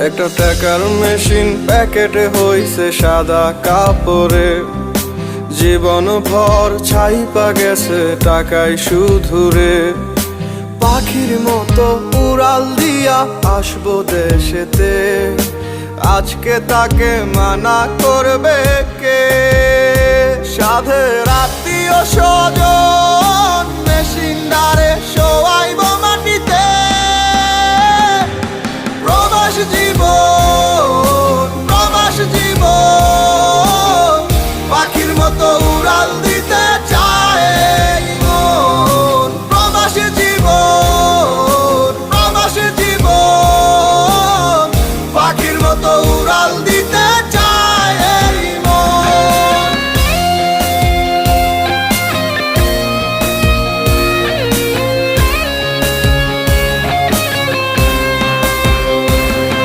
একটা টাকার মেশিন প্যাকেটে হইছে সাদা কাপড়ে, জীবন ভর ছাইপা গেছে টাকায় শুধুরে। পাখির মতো উড়াল দিয়া আসবো দেশেতে, আজকে তাকে মানা করবে কে? সাধের আত্মীয় স্বজন মেশিনদারে শোয়া